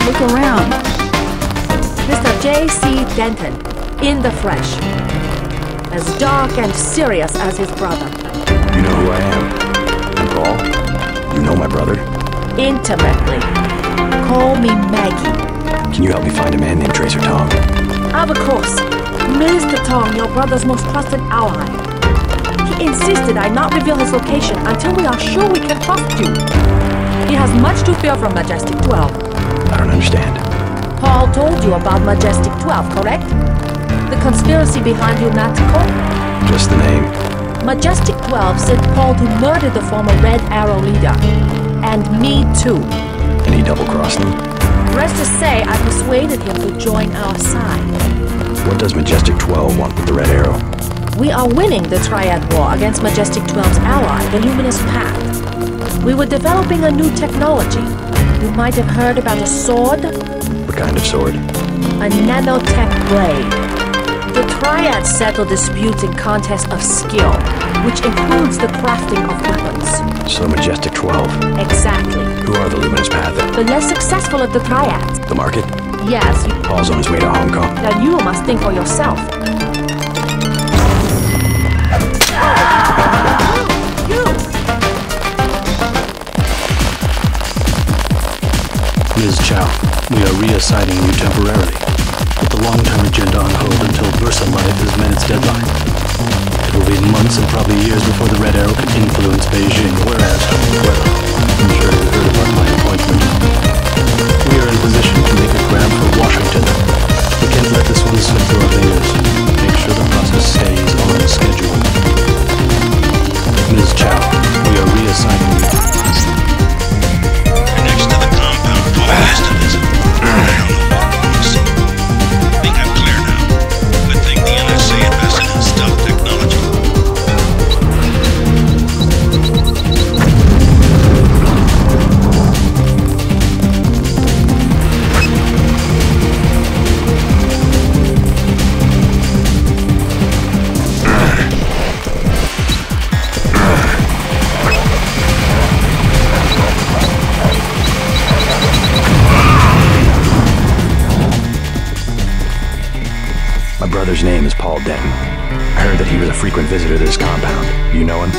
Look around. Mr. J.C. Denton, in the flesh. As dark and serious as his brother. You know who I am. And Paul, you know my brother? Intimately. Call me Maggie. Can you help me find a man named Tracer Tong? Of course. Mr. Tong, your brother's most trusted ally. He insisted I not reveal his location until we are sure we can trust you. He has much to fear from Majestic 12. I don't understand. Paul told you about Majestic 12, correct? The conspiracy behind Lunatico? Just the name. Majestic 12 sent Paul to murder the former Red Arrow leader. And me too. And he double-crossed them? Rest to say, I persuaded him to join our side. What does Majestic 12 want with the Red Arrow? We are winning the Triad War against Majestic 12's ally, the Luminous Path. We were developing a new technology. You might have heard about a sword? What kind of sword? A nanotech blade. The Triads settle disputes in contests of skill, which includes the crafting of weapons. So Majestic 12. Exactly. Who are the Luminous Path? The less successful of the Triads. The market? Yes. Paul's on his way to Hong Kong. Then you must think for yourself. Ms. Chow, we are reassigning you temporarily. Put the long-term agenda on hold until Versa Life has met its deadline. It will be months and probably years before the Red Arrow can influence Beijing, whereas, well, I'm sure you heard about my appointment. We are in position to make a grab for Washington. We can't let this one slip through our fingers. Make sure the process stays on schedule. Ms. Chow, we are reassigning you. Next to the compound Paul has to visit. I don't know what you see. I think I'm clear now. Good thing the NSA invested in stealth technology. My brother's name is Paul Denton. I heard that he was a frequent visitor to this compound. You know him?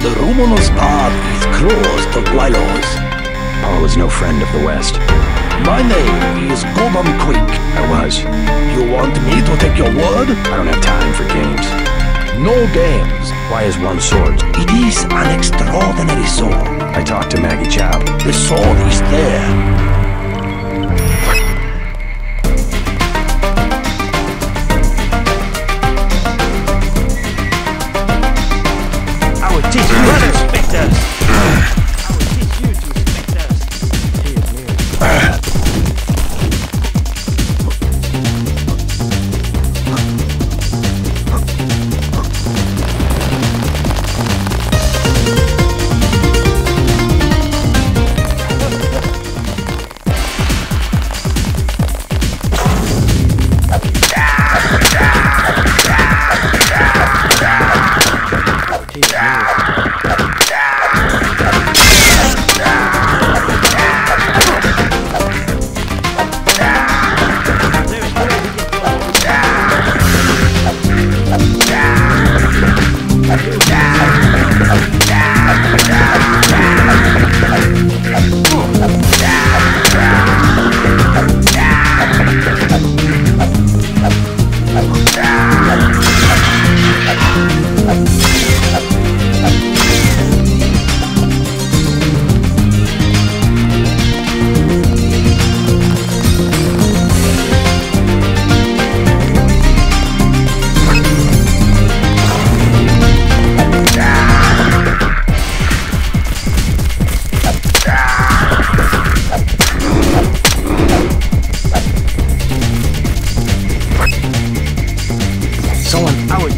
The Luminous Path is closed to Guilos. Paul is no friend of the West. My name is Golden Creek. I was. You want me to take your word? I don't have time for games. No games. Why is one sword? It is an extraordinary sword. I talked to Maggie Chow. The sword is there. Teach you to respect us. I will teach you to respect us.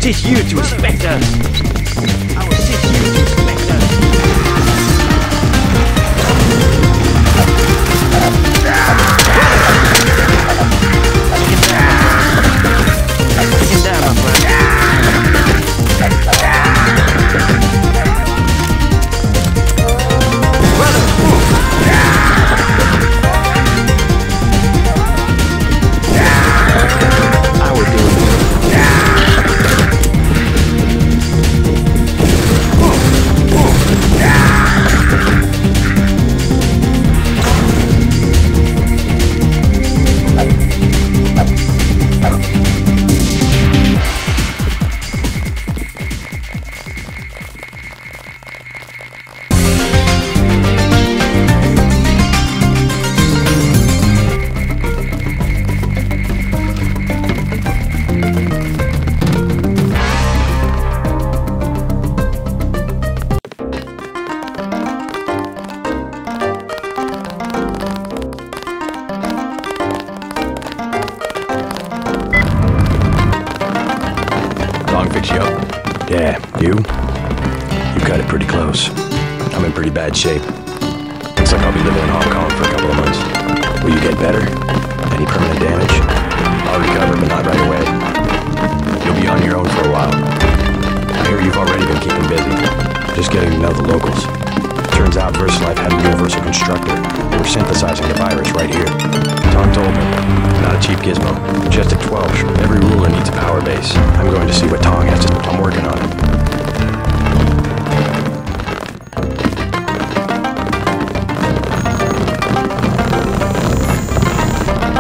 Teach you to respect us. I will teach you to respect us. Get down, my friend. Yeah, you? You got it pretty close. I'm in pretty bad shape. Looks like I'll be living in Hong Kong for a couple of months. Will you get better? Any permanent damage? I'll recover, but not right away. You'll be on your own for a while. I hear you've already been keeping busy. Just getting to know the locals. Turns out VersaLife had a universal constructor. They were synthesizing the virus right here. Tom told me. Not a cheap gizmo. Majestic 12. Every ruler needs a power base. I'm going to see what Tong has to... I'm working on it.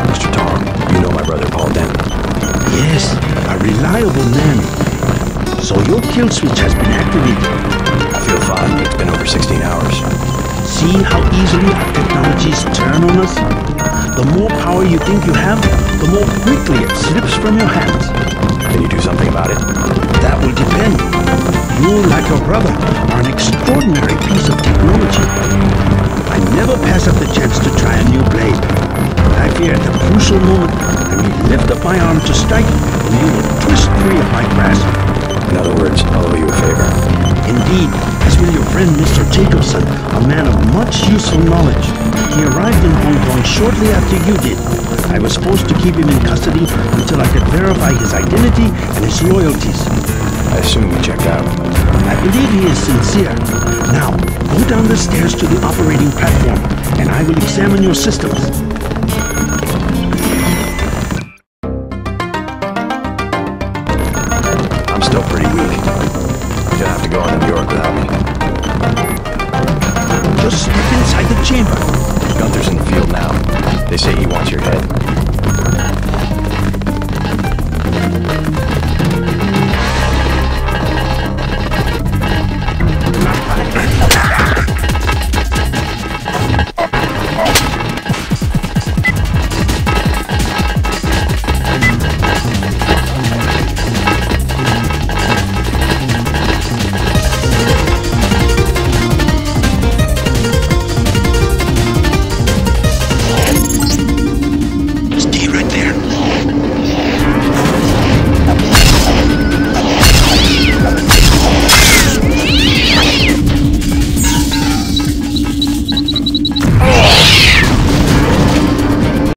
Mr. Tong, you know my brother Paul Denton. Yes, a reliable man. So your kill switch has been activated. I feel fine. It's been over 16 hours. See how easily our technologies turn on us? The more power you think you have, the more quickly it slips from your hands. Can you do something about it? That will depend. You, like your brother, are an extraordinary piece of technology. I never pass up the chance to try a new blade. I fear at the crucial moment, I may lift up my arm to strike, and you will twist free of my grasp. In other words, I'll owe you a favor. Indeed, as will your friend Mr. Jacobson, a man of much useful knowledge. He arrived in Hong Kong shortly after you did. I was supposed to keep him in custody until I could verify his identity and his loyalties. I assume he checked out. I believe he is sincere. Now, go down the stairs to the operating platform, and I will examine your systems. I'm still pretty weak. You'll have to go on to New York without me. Just step inside the chamber. Gunther's in the field now. They say he wants your head.